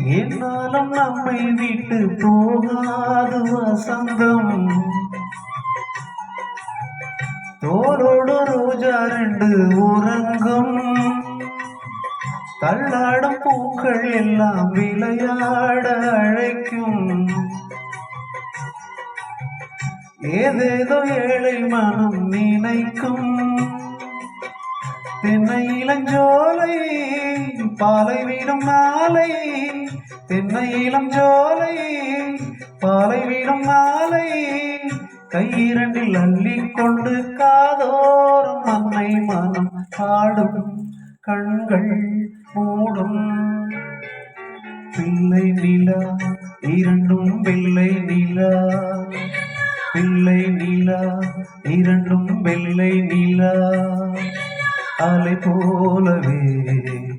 என்னாலும் நம்மை விட்டு போகாது வசந்தம். தோளோடு ரோஜா ரெண்டு உறங்கும். தள்ளாடும் பூக்கள் எல்லாம் விளையாட அழைக்கும். ஏதேதோ ஏழை மனம் நினைக்கும். தென்னை இளஞ்சோலை பாலை வீடும் நாளை. தென்னை இளஞ்சோலை பாலை வீடும் நாளை. கையிரண்டில் அள்ளிக்கொண்டு காதோறும் அன்னை மனம் பாடும். கண்கள் மூடும். பிள்ளை நிலா இரண்டும் வெள்ளை நிலா. பிள்ளை நிலா இரண்டும் வெள்ளை நிலா. அலை போலவே